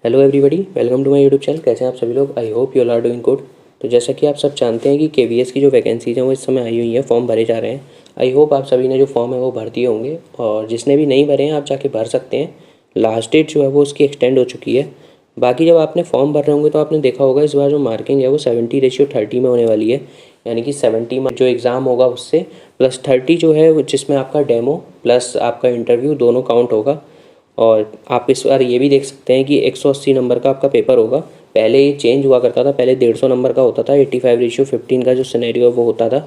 Hello everybody, welcome to my YouTube channel. कैसे हैं आप सभी लोग? I hope you all are doing good. तो जैसा कि आप सब जानते हैं कि केवीएस की जो वैकेंसीज हैं वो इस समय आई हुई हैं, फॉर्म भरे जा रहे हैं। आई होप आप सभी ने जो फॉर्म है वो भर दिए होंगे, और जिसने भी नहीं भरे हैं आप जाके भर सकते हैं। लास्ट डेट जो है वो उसकी एक्सटेंड हो चुकी है। बाकी जब आपने फॉर्म भर रहे होंगे तो आपने देखा होगा इस बार जो मार्किंग है वो 70:30 में होने वाली है। यानी कि 70 में जो एग्ज़ाम होगा उससे प्लस 30 जो है जिसमें आपका डेमो प्लस आपका इंटरव्यू दोनों काउंट होगा। और आप इस बार ये भी देख सकते हैं कि 180 नंबर का आपका पेपर होगा। पहले ये चेंज हुआ करता था, पहले 150 नंबर का होता था, 85:15 का जो सिनेरियो है वो होता था।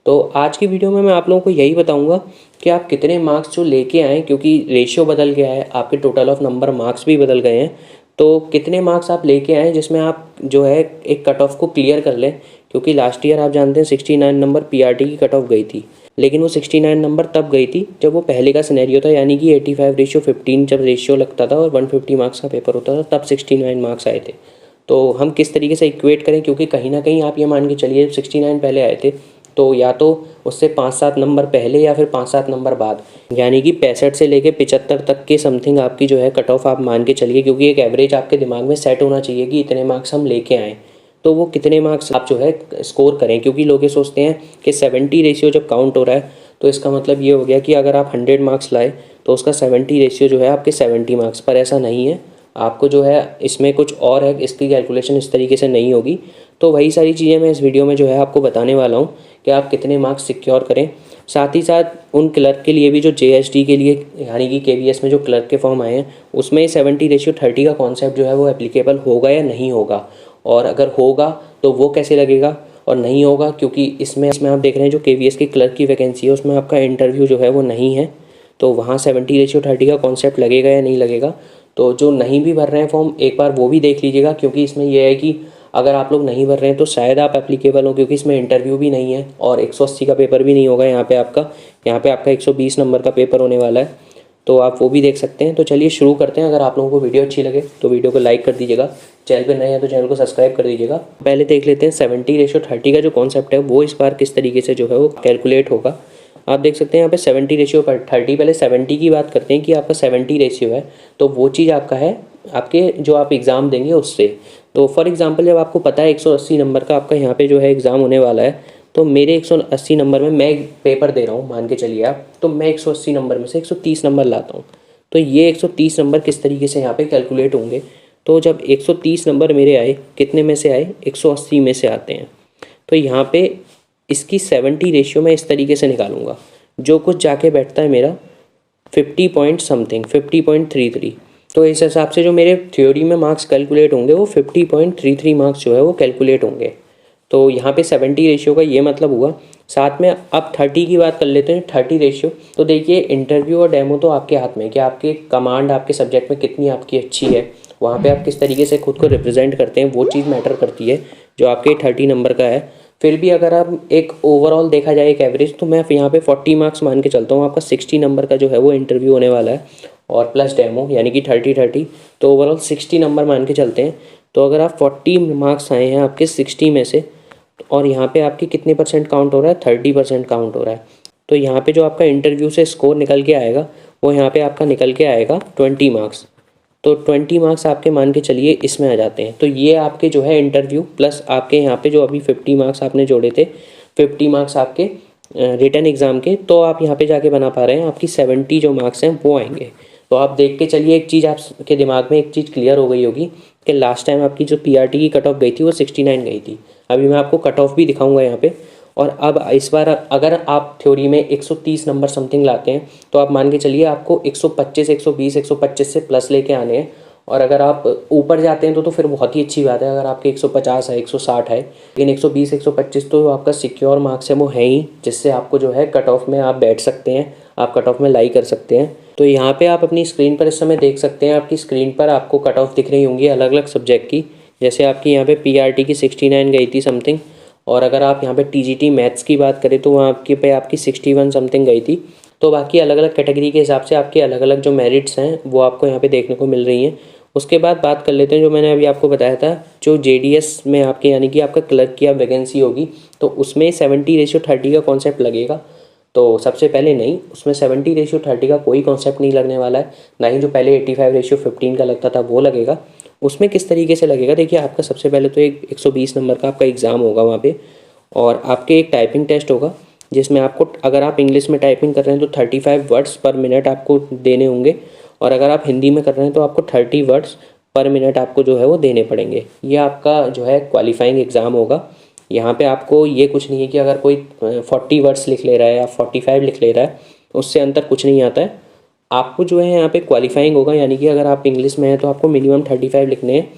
तो आज की वीडियो में मैं आप लोगों को यही बताऊंगा कि आप कितने मार्क्स जो लेके आएँ, क्योंकि रेशियो बदल गया है, आपके टोटल ऑफ नंबर मार्क्स भी बदल गए हैं। तो कितने मार्क्स आप लेके आएँ जिसमें आप जो है एक कट ऑफ को क्लियर कर लें। क्योंकि लास्ट ईयर आप जानते हैं 69 नंबर पीआरटी की कट ऑफ गई थी, लेकिन वो 69 नंबर तब गई थी जब वो पहले का सिनेरियो था, यानी कि 85:15 जब रेशियो लगता था और 150 मार्क्स का पेपर होता था तब 69 मार्क्स आए थे। तो हम किस तरीके से इक्वेट करें, क्योंकि कहीं ना कहीं आप ये मान के चलिए 69 पहले आए थे तो या तो उससे 5-7 नंबर पहले या फिर 5-7 नंबर बाद, यानी कि 65 से लेके 75 तक के समथिंग आपकी जो है कट ऑफ आप मान के चलिए। क्योंकि एक एवरेज आपके दिमाग में सेट होना चाहिए कि इतने मार्क्स हम लेके आएँ। तो वो कितने मार्क्स आप जो है स्कोर करें, क्योंकि लोग ये सोचते हैं कि 70 रेशियो जब काउंट हो रहा है तो इसका मतलब ये हो गया कि अगर आप 100 मार्क्स लाए तो उसका 70 रेशियो जो है आपके 70 मार्क्स पर। ऐसा नहीं है, आपको जो है इसमें कुछ और है, इसकी कैलकुलेशन इस तरीके से नहीं होगी। तो वही सारी चीज़ें मैं इस वीडियो में जो है आपको बताने वाला हूँ कि आप कितने मार्क्स सिक्योर करें। साथ ही साथ उन क्लर्क के लिए भी जो जेएसडी के लिए, यानी कि केवीएस में जो क्लर्क के फॉर्म आए हैं उसमें 70:30 का कॉन्सेप्ट जो है वो एप्लीकेबल होगा या नहीं होगा, और अगर होगा तो वो कैसे लगेगा और नहीं होगा। क्योंकि इसमें आप देख रहे हैं जो केवीएस की क्लर्क की वैकेंसी है उसमें आपका इंटरव्यू जो है वो नहीं है, तो वहाँ 70:30 का कॉन्सेप्ट लगेगा या नहीं लगेगा। तो जो नहीं भी भर रहे हैं फॉर्म एक बार वो भी देख लीजिएगा, क्योंकि इसमें यह है कि अगर आप लोग नहीं भर रहे हैं तो शायद आप एप्लीकेबल हो, क्योंकि इसमें इंटरव्यू भी नहीं है और 180 का पेपर भी नहीं होगा। यहाँ पे आपका 120 नंबर का पेपर होने वाला है, तो आप वो भी देख सकते हैं। तो चलिए शुरू करते हैं। अगर आप लोगों को वीडियो अच्छी लगे तो वीडियो को लाइक कर दीजिएगा, चैनल पे नए हैं तो चैनल को सब्सक्राइब कर दीजिएगा। पहले देख लेते हैं 70:30 का जो कॉन्सेप्ट है वो इस बार किस तरीके से जो है वो कैलकुलेट होगा। आप देख सकते हैं यहाँ पे 70:30, पहले 70 की बात करते हैं कि आपका 70 रेशियो है, तो वो चीज़ आपका है आपके जो आप एग्ज़ाम देंगे उससे। तो फॉर एग्जांपल जब आपको पता है 180 नंबर का आपका यहाँ पे जो है एग्ज़ाम होने वाला है, तो मेरे 180 नंबर में मैं पेपर दे रहा हूँ मान के चलिए आप, तो मैं 180 नंबर में से 130 नंबर लाता हूँ। तो ये 130 नंबर किस तरीके से यहाँ पे कैलकुलेट होंगे, तो जब 130 नंबर मेरे आए, कितने में से आए, 180 में से आते हैं। तो यहाँ पे इसकी 70 रेशियो मैं इस तरीके से निकालूंगा, जो कुछ जाके बैठता है मेरा 50 पॉइंट समथिंग, 50.33। तो इस हिसाब से जो मेरे थ्योरी में मार्क्स कैलकुलेट होंगे वो 50.33 मार्क्स जो है वो कैलकुलेट होंगे। तो यहाँ पे 70 रेशियो का ये मतलब हुआ। साथ में अब 30 की बात कर लेते हैं, 30 रेशियो। तो देखिए इंटरव्यू और डेमो तो आपके हाथ में, कि आपके कमांड आपके सब्जेक्ट में कितनी आपकी अच्छी है, वहाँ पे आप किस तरीके से खुद को रिप्रेजेंट करते हैं, वो चीज़ मैटर करती है जो आपके 30 नंबर का है। फिर भी अगर आप एक ओवरऑल देखा जाए एक एवरेज, तो मैं यहाँ पे 40 मार्क्स मान के चलता हूँ। आपका 60 नंबर का जो है वो इंटरव्यू होने वाला है और प्लस डेमो, यानी कि 30-30, तो ओवरऑल 60 नंबर मान के चलते हैं। तो अगर आप 40 मार्क्स आए हैं आपके 60 में से, और यहाँ पे आपके कितने परसेंट काउंट हो रहा है, 30% काउंट हो रहा है। तो यहाँ पे जो आपका इंटरव्यू से स्कोर निकल के आएगा वो यहाँ पे आपका निकल के आएगा 20 मार्क्स। तो 20 मार्क्स आपके मान के चलिए इसमें आ जाते हैं। तो ये आपके जो है इंटरव्यू प्लस आपके यहाँ पे जो अभी 50 मार्क्स आपने जोड़े थे, 50 मार्क्स आपके रिटन एग्ज़ाम के, तो आप यहाँ पे जाके बना पा रहे हैं, आपकी 70 जो मार्क्स हैं वो आएंगे। तो आप देख के चलिए, एक चीज़ आपके दिमाग में एक चीज़ क्लियर हो गई होगी कि लास्ट टाइम आपकी जो पीआरटी की कट ऑफ गई थी वो 69 गई थी। अभी मैं आपको कट ऑफ भी दिखाऊंगा यहाँ पे। और अब इस बार अगर आप थ्योरी में 130 नंबर समथिंग लाते हैं तो आप मान के चलिए आपको 125, 120, 125 से प्लस लेके आने हैं। और अगर आप ऊपर जाते हैं तो फिर बहुत ही अच्छी बात है, अगर आपके 150 है, 160 है, लेकिन 120, 125 तो आपका सिक्योर मार्क्स है वो है ही, जिससे आपको जो है कट ऑफ में आप बैठ सकते हैं, आप कट ऑफ में लाई कर सकते हैं। तो यहाँ पे आप अपनी स्क्रीन पर इस समय देख सकते हैं, आपकी स्क्रीन पर आपको कट ऑफ दिख रही होंगी अलग अलग सब्जेक्ट की। जैसे आपकी यहाँ पे पीआरटी की 69 गई थी समथिंग, और अगर आप यहाँ पे टीजीटी मैथ्स की बात करें तो वहाँ आपकी 61 समथिंग गई थी। तो बाकी अलग अलग कैटेगरी के हिसाब से आपके अलग अलग जो मेरिट्स हैं वो आपको यहाँ पे देखने को मिल रही हैं। उसके बाद बात कर लेते हैं जो मैंने अभी आपको बताया था, जो जेडीएस में आपके यानी कि आपका क्लर्क की आप वैकेंसी होगी, तो उसमें 70:30 का कॉन्सेप्ट लगेगा। तो सबसे पहले नहीं, उसमें 70:30 का कोई कॉन्सेप्ट नहीं लगने वाला है, ना ही जो पहले 85:15 का लगता था वो लगेगा। उसमें किस तरीके से लगेगा, देखिए आपका सबसे पहले तो एक 120 नंबर का आपका एग्ज़ाम होगा वहाँ पे, और आपके एक टाइपिंग टेस्ट होगा जिसमें आपको, अगर आप इंग्लिश में टाइपिंग कर रहे हैं तो 35 वर्ड्स पर मिनट आपको देने होंगे, और अगर आप हिंदी में कर रहे हैं तो आपको 30 वर्ड्स पर मिनट आपको जो है वो देने पड़ेंगे। ये आपका जो है क्वालिफाइंग एग्ज़ाम होगा। यहाँ पे आपको ये कुछ नहीं है कि अगर कोई 40 वर्ड्स लिख ले रहा है या 45 लिख ले रहा है, उससे अंतर कुछ नहीं आता है। आपको जो है यहाँ पे क्वालिफाइंग होगा, यानी कि अगर आप इंग्लिश में हैं तो आपको मिनिमम 35 लिखने हैं,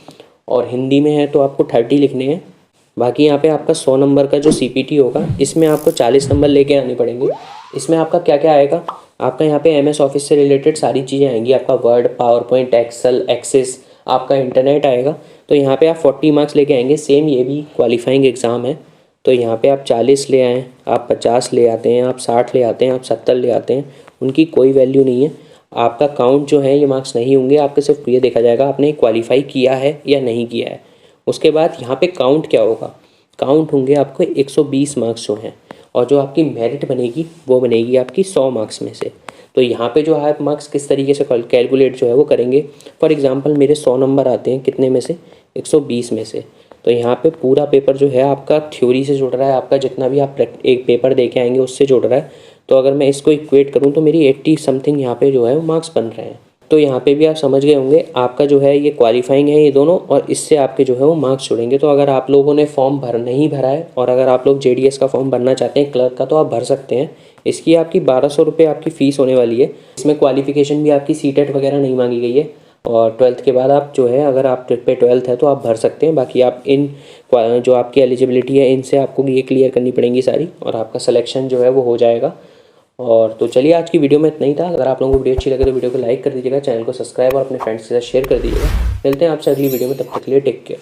और हिंदी में है तो आपको 30 लिखने हैं। बाकी यहाँ पे आपका 100 नंबर का जो CPT होगा, इसमें आपको 40 नंबर लेके आने पड़ेंगे। इसमें आपका क्या क्या आएगा, आपका यहाँ पे MS ऑफिस से रिलेटेड सारी चीज़ें आएंगी, आपका Word, PowerPoint, Excel, Access, आपका इंटरनेट आएगा। तो यहाँ पे आप 40 मार्क्स लेके आएंगे। सेम ये भी क्वालिफाइंग एग्ज़ाम है, तो यहाँ पे आप 40 ले आएँ, आप 50 ले आते हैं, आप 60 ले आते हैं, आप 70 ले आते हैं, उनकी कोई वैल्यू नहीं है। आपका काउंट जो है ये मार्क्स नहीं होंगे, आपके सिर्फ ये देखा जाएगा आपने क्वालिफाई किया है या नहीं किया है। उसके बाद यहाँ पे काउंट क्या होगा, काउंट होंगे आपको 120 मार्क्स जो हैं, और जो आपकी मेरिट बनेगी वो बनेगी आपकी 100 मार्क्स में से। तो यहाँ पे जो है मार्क्स किस तरीके से कैलकुलेट जो है वो करेंगे। फॉर एग्जांपल मेरे 100 नंबर आते हैं कितने में से, 120 में से। तो यहाँ पे पूरा पेपर जो है आपका थ्योरी से जुड़ रहा है, आपका जितना भी आप एक पेपर दे के आएंगे उससे जुड़ रहा है। तो अगर मैं इसको इक्वेट करूँ तो मेरी 80 समथिंग यहाँ पे जो है वो मार्क्स बन रहे हैं। तो यहाँ पे भी आप समझ गए होंगे, आपका जो है ये क्वालिफाइंग है ये दोनों, और इससे आपके जो है वो मार्क्स जुड़ेंगे। तो अगर आप लोगों ने फॉर्म नहीं भरा है, और अगर आप लोग JDS का फॉर्म भरना चाहते हैं क्लर्क का, तो आप भर सकते हैं। इसकी आपकी 1200 रुपये आपकी फ़ीस होने वाली है। इसमें क्वालिफिकेशन भी आपकी CTET वगैरह नहीं मांगी गई है, और 12th के बाद आप जो है, अगर आप पे 12th है तो आप भर सकते हैं। बाकी आप इन जो आपकी एलिजिबिलिटी है इनसे आपको ये क्लियर करनी पड़ेंगी सारी, और आपका सिलेक्शन जो है वो हो जाएगा। और तो चलिए आज की वीडियो में इतना ही था। अगर आप लोगों को वीडियो अच्छी लगे तो वीडियो को लाइक कर दीजिएगा, चैनल को सब्सक्राइब और अपने फ्रेंड्स के साथ शेयर कर दीजिएगा। मिलते हैं आपसे अगली वीडियो में, तब तक के लिए टेक केयर।